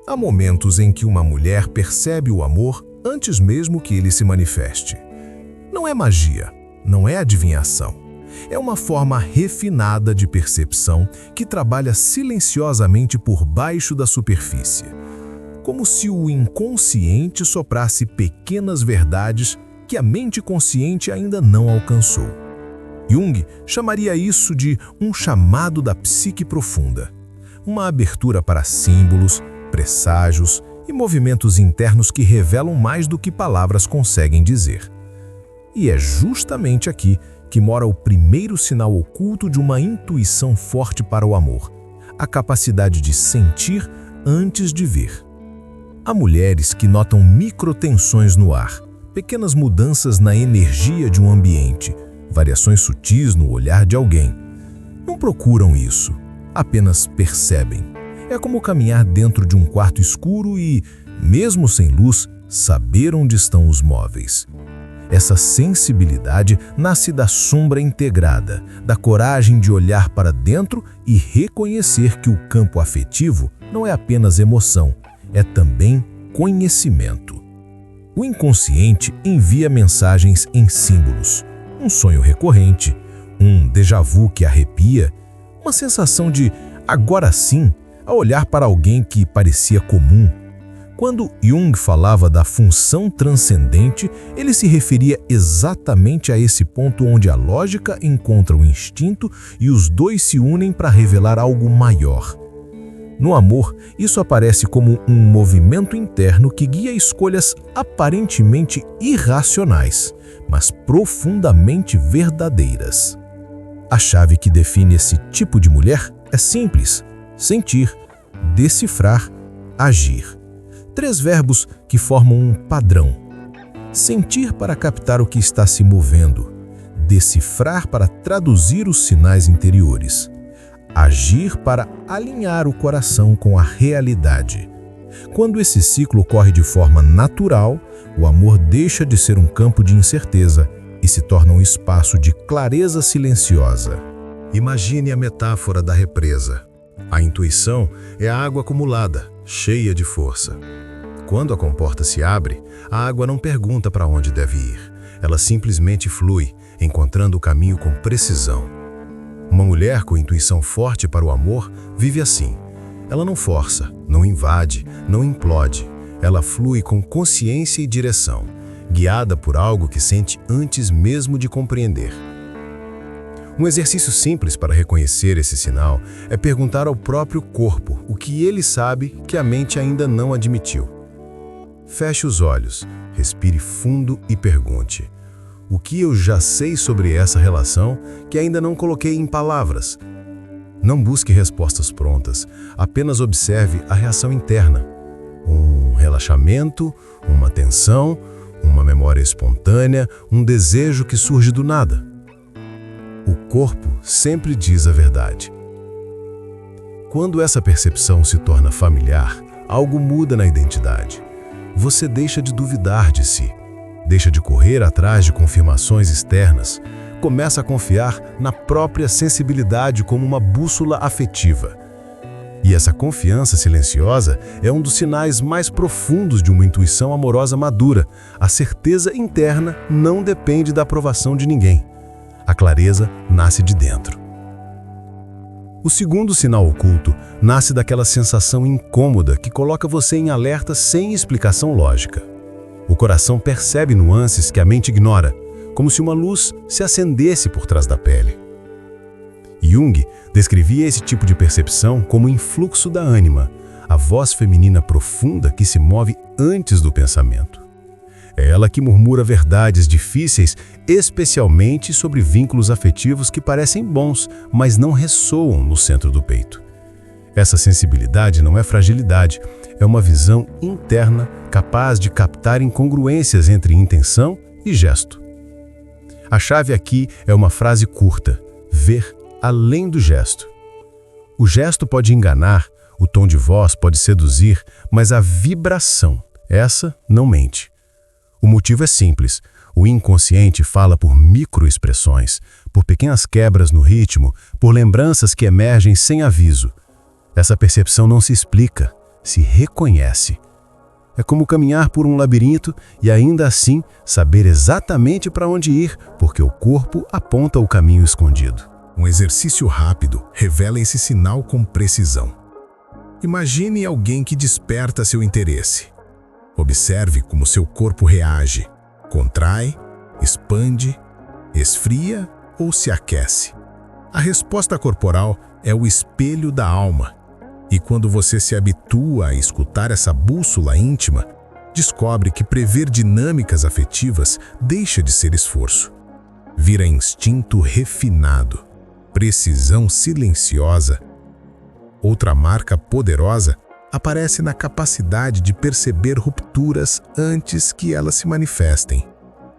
Há momentos em que uma mulher percebe o amor antes mesmo que ele se manifeste. Não é magia, não é adivinhação. É uma forma refinada de percepção que trabalha silenciosamente por baixo da superfície, como se o inconsciente soprasse pequenas verdades que a mente consciente ainda não alcançou. Jung chamaria isso de um chamado da psique profunda, uma abertura para símbolos, presságios e movimentos internos que revelam mais do que palavras conseguem dizer. E é justamente aqui que mora o primeiro sinal oculto de uma intuição forte para o amor, a capacidade de sentir antes de ver. Há mulheres que notam microtensões no ar, pequenas mudanças na energia de um ambiente, variações sutis no olhar de alguém. Não procuram isso, apenas percebem. É como caminhar dentro de um quarto escuro e, mesmo sem luz, saber onde estão os móveis. Essa sensibilidade nasce da sombra integrada, da coragem de olhar para dentro e reconhecer que o campo afetivo não é apenas emoção, é também conhecimento. O inconsciente envia mensagens em símbolos, um sonho recorrente, um déjà vu que arrepia, uma sensação de agora sim, ao olhar para alguém que parecia comum. Quando Jung falava da função transcendente, ele se referia exatamente a esse ponto onde a lógica encontra o instinto e os dois se unem para revelar algo maior. No amor, isso aparece como um movimento interno que guia escolhas aparentemente irracionais, mas profundamente verdadeiras. A chave que define esse tipo de mulher é simples: sentir, decifrar, agir. 3 verbos que formam um padrão. Sentir para captar o que está se movendo, decifrar para traduzir os sinais interiores, agir para alinhar o coração com a realidade. Quando esse ciclo ocorre de forma natural, o amor deixa de ser um campo de incerteza e se torna um espaço de clareza silenciosa. Imagine a metáfora da represa. A intuição é a água acumulada, cheia de força. Quando a comporta se abre, a água não pergunta para onde deve ir. Ela simplesmente flui, encontrando o caminho com precisão. Uma mulher com intuição forte para o amor vive assim. Ela não força, não invade, não implode. Ela flui com consciência e direção, guiada por algo que sente antes mesmo de compreender. Um exercício simples para reconhecer esse sinal é perguntar ao próprio corpo o que ele sabe que a mente ainda não admitiu. Feche os olhos, respire fundo e pergunte: o que eu já sei sobre essa relação que ainda não coloquei em palavras? Não busque respostas prontas, apenas observe a reação interna. Um relaxamento, uma tensão, uma memória espontânea, um desejo que surge do nada. O corpo sempre diz a verdade. Quando essa percepção se torna familiar, algo muda na identidade. Você deixa de duvidar de si, deixa de correr atrás de confirmações externas, começa a confiar na própria sensibilidade como uma bússola afetiva. E essa confiança silenciosa é um dos sinais mais profundos de uma intuição amorosa madura. A certeza interna não depende da aprovação de ninguém. A clareza nasce de dentro. O segundo sinal oculto nasce daquela sensação incômoda que coloca você em alerta sem explicação lógica. O coração percebe nuances que a mente ignora, como se uma luz se acendesse por trás da pele. Jung descrevia esse tipo de percepção como o influxo da ânima, a voz feminina profunda que se move antes do pensamento. É ela que murmura verdades difíceis, especialmente sobre vínculos afetivos que parecem bons, mas não ressoam no centro do peito. Essa sensibilidade não é fragilidade, é uma visão interna capaz de captar incongruências entre intenção e gesto. A chave aqui é uma frase curta: ver além do gesto. O gesto pode enganar, o tom de voz pode seduzir, mas a vibração, essa não mente. O motivo é simples. O inconsciente fala por microexpressões, por pequenas quebras no ritmo, por lembranças que emergem sem aviso. Essa percepção não se explica, se reconhece. É como caminhar por um labirinto e ainda assim saber exatamente para onde ir, porque o corpo aponta o caminho escondido. Um exercício rápido revela esse sinal com precisão. Imagine alguém que desperta seu interesse. Observe como seu corpo reage, contrai, expande, esfria ou se aquece. A resposta corporal é o espelho da alma. E quando você se habitua a escutar essa bússola íntima, descobre que prever dinâmicas afetivas deixa de ser esforço. Vira instinto refinado, precisão silenciosa. Outra marca poderosa aparece na capacidade de perceber rupturas antes que elas se manifestem.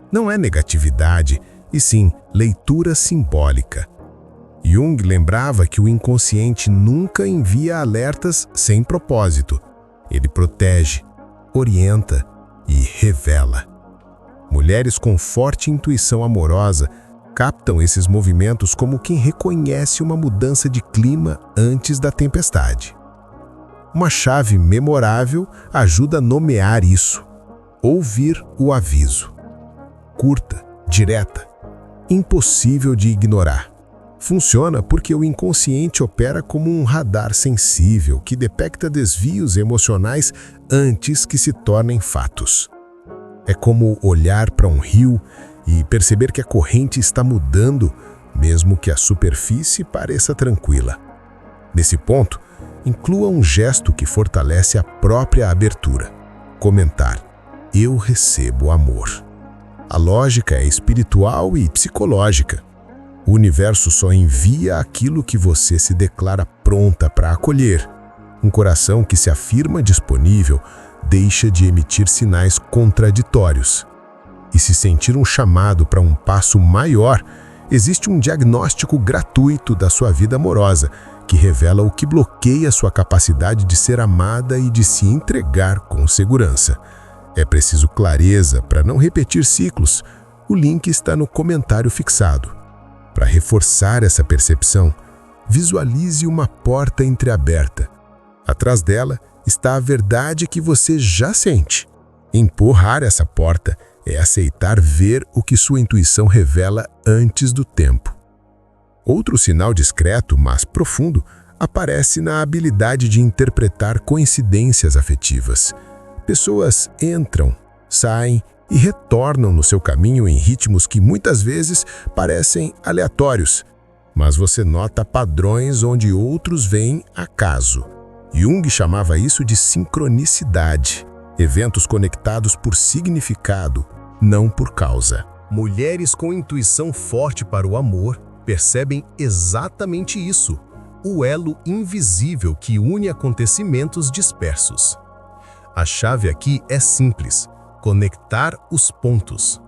Não é negatividade, e sim leitura simbólica. Jung lembrava que o inconsciente nunca envia alertas sem propósito. Ele protege, orienta e revela. Mulheres com forte intuição amorosa captam esses movimentos como quem reconhece uma mudança de clima antes da tempestade. Uma chave memorável ajuda a nomear isso. Ouvir o aviso. Curta, direta, impossível de ignorar. Funciona porque o inconsciente opera como um radar sensível que detecta desvios emocionais antes que se tornem fatos. É como olhar para um rio e perceber que a corrente está mudando, mesmo que a superfície pareça tranquila. Nesse ponto, inclua um gesto que fortalece a própria abertura. Comentar: eu recebo amor. A lógica é espiritual e psicológica. O universo só envia aquilo que você se declara pronta para acolher. Um coração que se afirma disponível deixa de emitir sinais contraditórios. E se sentir um chamado para um passo maior, existe um diagnóstico gratuito da sua vida amorosa, que revela o que bloqueia sua capacidade de ser amada e de se entregar com segurança. É preciso clareza para não repetir ciclos. O link está no comentário fixado. Para reforçar essa percepção, visualize uma porta entreaberta. Atrás dela está a verdade que você já sente. Empurrar essa porta é aceitar ver o que sua intuição revela antes do tempo. Outro sinal discreto, mas profundo, aparece na habilidade de interpretar coincidências afetivas. Pessoas entram, saem e retornam no seu caminho em ritmos que muitas vezes parecem aleatórios, mas você nota padrões onde outros veem acaso. Jung chamava isso de sincronicidade, eventos conectados por significado, não por causa. Mulheres com intuição forte para o amor percebem exatamente isso, o elo invisível que une acontecimentos dispersos. A chave aqui é simples: conectar os pontos.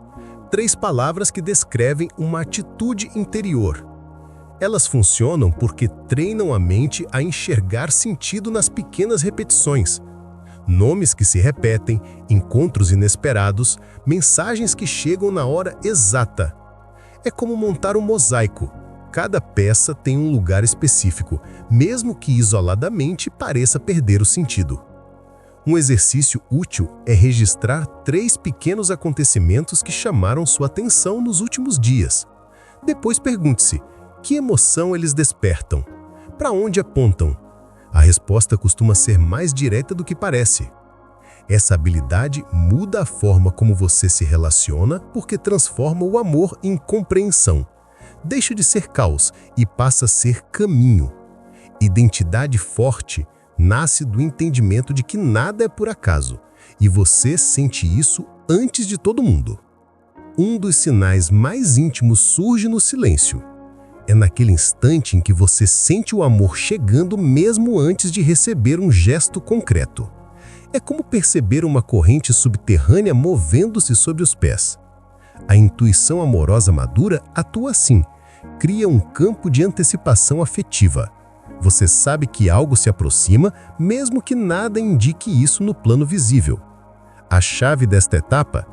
3 palavras que descrevem uma atitude interior. Elas funcionam porque treinam a mente a enxergar sentido nas pequenas repetições. Nomes que se repetem, encontros inesperados, mensagens que chegam na hora exata. É como montar um mosaico. Cada peça tem um lugar específico, mesmo que isoladamente pareça perder o sentido. Um exercício útil é registrar 3 pequenos acontecimentos que chamaram sua atenção nos últimos dias. Depois pergunte-se: que emoção eles despertam? Para onde apontam? A resposta costuma ser mais direta do que parece. Essa habilidade muda a forma como você se relaciona porque transforma o amor em compreensão. Deixa de ser caos e passa a ser caminho. Identidade forte nasce do entendimento de que nada é por acaso, e você sente isso antes de todo mundo. Um dos sinais mais íntimos surge no silêncio. É naquele instante em que você sente o amor chegando mesmo antes de receber um gesto concreto. É como perceber uma corrente subterrânea movendo-se sob os pés. A intuição amorosa madura atua assim, cria um campo de antecipação afetiva. Você sabe que algo se aproxima, mesmo que nada indique isso no plano visível. A chave desta etapa?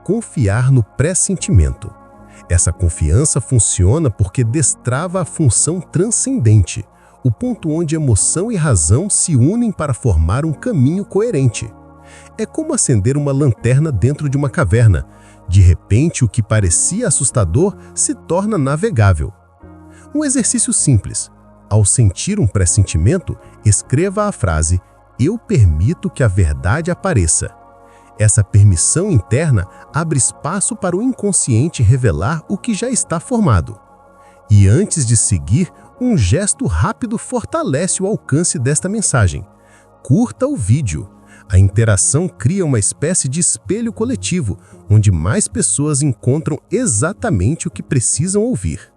Confiar no pressentimento. Essa confiança funciona porque destrava a função transcendente, o ponto onde emoção e razão se unem para formar um caminho coerente. É como acender uma lanterna dentro de uma caverna. De repente, o que parecia assustador se torna navegável. Um exercício simples. Ao sentir um pressentimento, escreva a frase: "Eu permito que a verdade apareça". Essa permissão interna abre espaço para o inconsciente revelar o que já está formado. E antes de seguir, um gesto rápido fortalece o alcance desta mensagem. Curta o vídeo. A interação cria uma espécie de espelho coletivo, onde mais pessoas encontram exatamente o que precisam ouvir.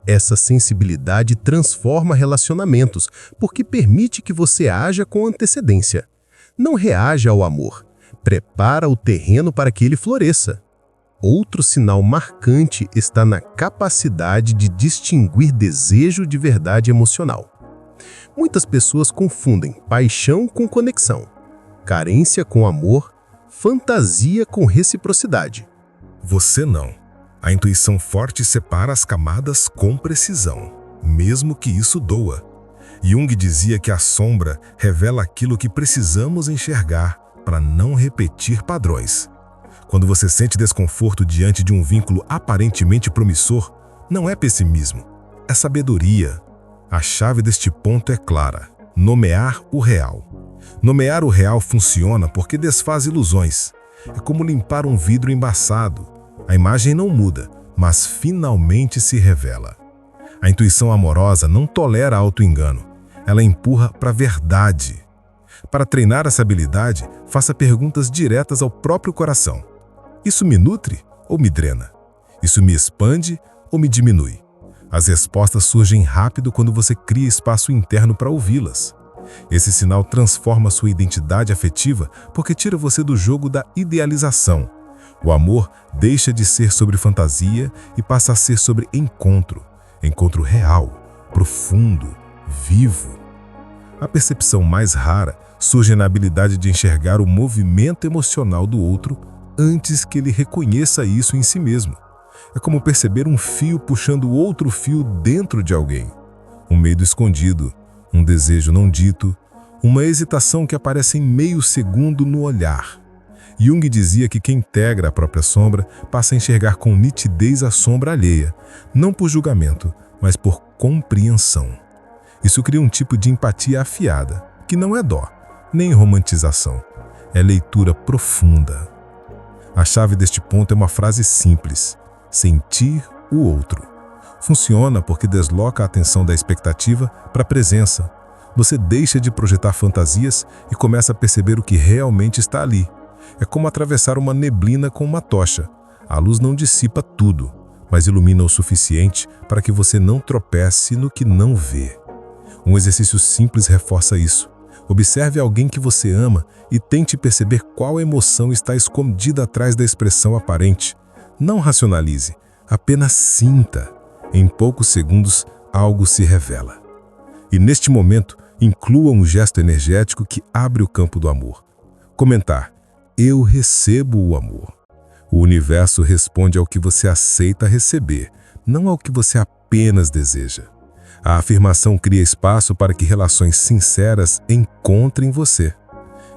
Essa sensibilidade transforma relacionamentos, porque permite que você haja com antecedência. Não reaja ao amor. Prepara o terreno para que ele floresça. Outro sinal marcante está na capacidade de distinguir desejo de verdade emocional. Muitas pessoas confundem paixão com conexão, carência com amor, fantasia com reciprocidade. Você não. A intuição forte separa as camadas com precisão, mesmo que isso doa. Jung dizia que a sombra revela aquilo que precisamos enxergar para não repetir padrões. Quando você sente desconforto diante de um vínculo aparentemente promissor, não é pessimismo, é sabedoria. A chave deste ponto é clara: nomear o real. Nomear o real funciona porque desfaz ilusões. É como limpar um vidro embaçado. A imagem não muda, mas finalmente se revela. A intuição amorosa não tolera auto-engano. Ela empurra para a verdade. Para treinar essa habilidade, faça perguntas diretas ao próprio coração. Isso me nutre ou me drena? Isso me expande ou me diminui? As respostas surgem rápido quando você cria espaço interno para ouvi-las. Esse sinal transforma sua identidade afetiva porque tira você do jogo da idealização. O amor deixa de ser sobre fantasia e passa a ser sobre encontro. Encontro real, profundo, vivo. A percepção mais rara surge na habilidade de enxergar o movimento emocional do outro antes que ele reconheça isso em si mesmo. É como perceber um fio puxando outro fio dentro de alguém. Um medo escondido, um desejo não dito, uma hesitação que aparece em meio segundo no olhar. Jung dizia que quem integra a própria sombra passa a enxergar com nitidez a sombra alheia, não por julgamento, mas por compreensão. Isso cria um tipo de empatia afiada, que não é dó, nem romantização, é leitura profunda. A chave deste ponto é uma frase simples: sentir o outro. Funciona porque desloca a atenção da expectativa para a presença. Você deixa de projetar fantasias e começa a perceber o que realmente está ali. É como atravessar uma neblina com uma tocha. A luz não dissipa tudo, mas ilumina o suficiente para que você não tropece no que não vê. Um exercício simples reforça isso. Observe alguém que você ama e tente perceber qual emoção está escondida atrás da expressão aparente. Não racionalize, apenas sinta. Em poucos segundos, algo se revela. E neste momento, inclua um gesto energético que abre o campo do amor. Comentar: eu recebo o amor. O universo responde ao que você aceita receber, não ao que você apenas deseja. A afirmação cria espaço para que relações sinceras encontrem você.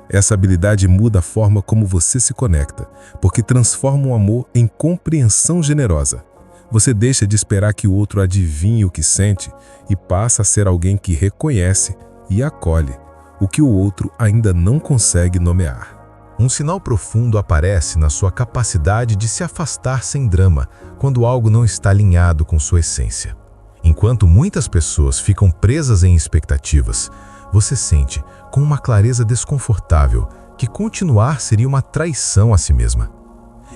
Essa habilidade muda a forma como você se conecta, porque transforma o amor em compreensão generosa. Você deixa de esperar que o outro adivinhe o que sente e passa a ser alguém que reconhece e acolhe o que o outro ainda não consegue nomear. Um sinal profundo aparece na sua capacidade de se afastar sem drama quando algo não está alinhado com sua essência. Enquanto muitas pessoas ficam presas em expectativas, você sente, com uma clareza desconfortável, que continuar seria uma traição a si mesma.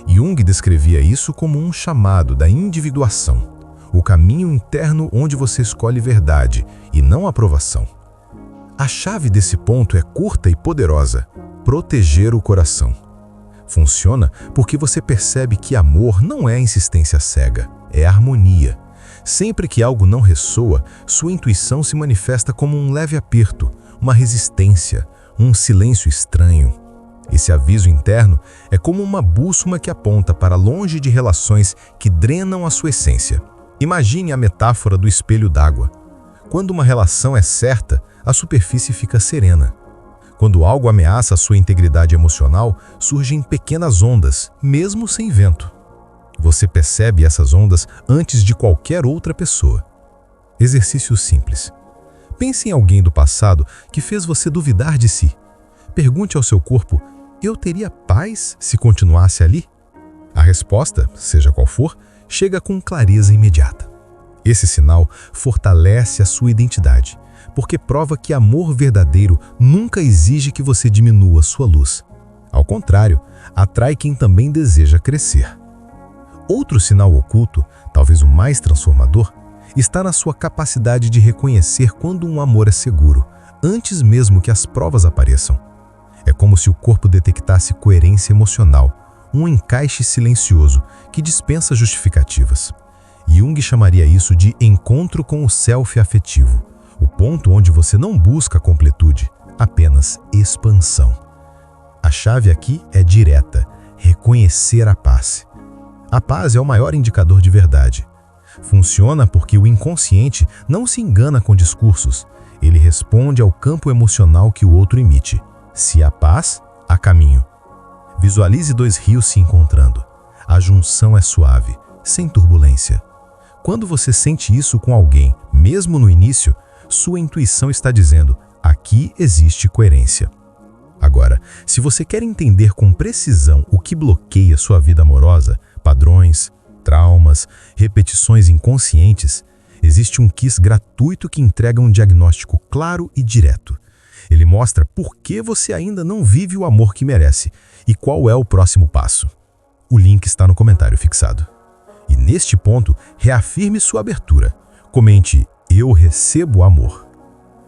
Jung descrevia isso como um chamado da individuação, o caminho interno onde você escolhe verdade e não aprovação. A chave desse ponto é curta e poderosa: proteger o coração. Funciona porque você percebe que amor não é insistência cega, é harmonia. Sempre que algo não ressoa, sua intuição se manifesta como um leve aperto, uma resistência, um silêncio estranho. Esse aviso interno é como uma bússola que aponta para longe de relações que drenam a sua essência. Imagine a metáfora do espelho d'água. Quando uma relação é certa, a superfície fica serena. Quando algo ameaça a sua integridade emocional, surgem pequenas ondas, mesmo sem vento. Você percebe essas ondas antes de qualquer outra pessoa. Exercício simples. Pense em alguém do passado que fez você duvidar de si. Pergunte ao seu corpo: eu teria paz se continuasse ali? A resposta, seja qual for, chega com clareza imediata. Esse sinal fortalece a sua identidade, porque prova que amor verdadeiro nunca exige que você diminua sua luz. Ao contrário, atrai quem também deseja crescer. Outro sinal oculto, talvez o mais transformador, está na sua capacidade de reconhecer quando um amor é seguro, antes mesmo que as provas apareçam. É como se o corpo detectasse coerência emocional, um encaixe silencioso que dispensa justificativas. Jung chamaria isso de encontro com o self afetivo, o ponto onde você não busca completude, apenas expansão. A chave aqui é direta: reconhecer a paz. A paz é o maior indicador de verdade. Funciona porque o inconsciente não se engana com discursos. Ele responde ao campo emocional que o outro emite. Se há paz, há caminho. Visualize dois rios se encontrando. A junção é suave, sem turbulência. Quando você sente isso com alguém, mesmo no início, sua intuição está dizendo: aqui existe coerência. Agora, se você quer entender com precisão o que bloqueia sua vida amorosa, padrões, traumas, repetições inconscientes, existe um quiz gratuito que entrega um diagnóstico claro e direto. Ele mostra por que você ainda não vive o amor que merece e qual é o próximo passo. O link está no comentário fixado. E neste ponto, reafirme sua abertura. Comente: eu recebo amor.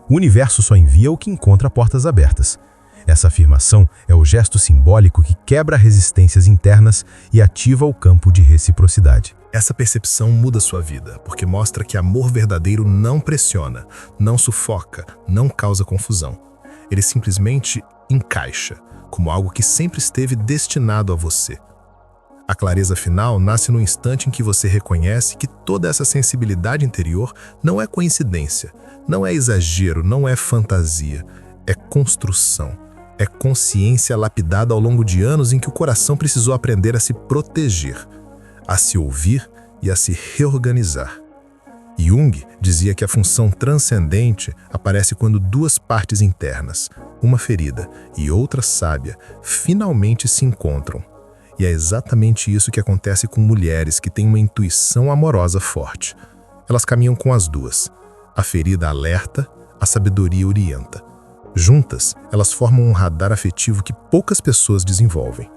O universo só envia o que encontra portas abertas. Essa afirmação é o gesto simbólico que quebra resistências internas e ativa o campo de reciprocidade. Essa percepção muda sua vida, porque mostra que amor verdadeiro não pressiona, não sufoca, não causa confusão. Ele simplesmente encaixa, como algo que sempre esteve destinado a você. A clareza final nasce no instante em que você reconhece que toda essa sensibilidade interior não é coincidência, não é exagero, não é fantasia, é construção. É consciência lapidada ao longo de anos em que o coração precisou aprender a se proteger, a se ouvir e a se reorganizar. Jung dizia que a função transcendente aparece quando duas partes internas, uma ferida e outra sábia, finalmente se encontram. E é exatamente isso que acontece com mulheres que têm uma intuição amorosa forte. Elas caminham com as duas. A ferida alerta, a sabedoria orienta. Juntas, elas formam um radar afetivo que poucas pessoas desenvolvem.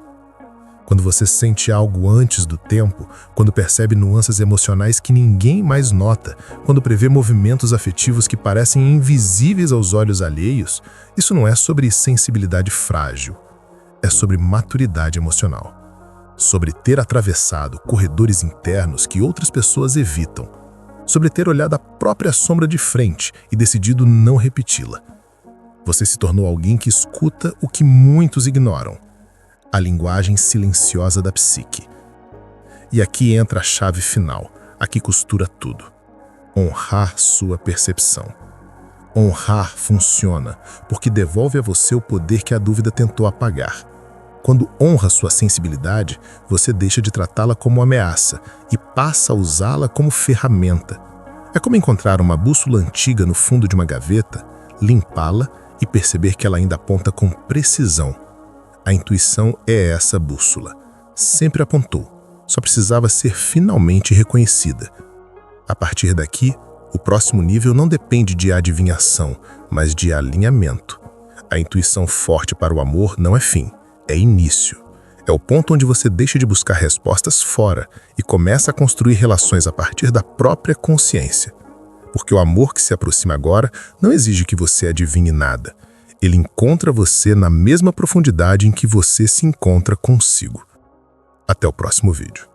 Quando você sente algo antes do tempo, quando percebe nuances emocionais que ninguém mais nota, quando prevê movimentos afetivos que parecem invisíveis aos olhos alheios, isso não é sobre sensibilidade frágil, é sobre maturidade emocional. Sobre ter atravessado corredores internos que outras pessoas evitam, sobre ter olhado a própria sombra de frente e decidido não repeti-la. Você se tornou alguém que escuta o que muitos ignoram, a linguagem silenciosa da psique. E aqui entra a chave final, a que costura tudo. Honrar sua percepção. Honrar funciona, porque devolve a você o poder que a dúvida tentou apagar. Quando honra sua sensibilidade, você deixa de tratá-la como ameaça e passa a usá-la como ferramenta. É como encontrar uma bússola antiga no fundo de uma gaveta, limpá-la e perceber que ela ainda aponta com precisão. A intuição é essa bússola. Sempre apontou, só precisava ser finalmente reconhecida. A partir daqui, o próximo nível não depende de adivinhação, mas de alinhamento. A intuição forte para o amor não é fim, é início. É o ponto onde você deixa de buscar respostas fora e começa a construir relações a partir da própria consciência. Porque o amor que se aproxima agora não exige que você adivinhe nada. Ele encontra você na mesma profundidade em que você se encontra consigo. Até o próximo vídeo.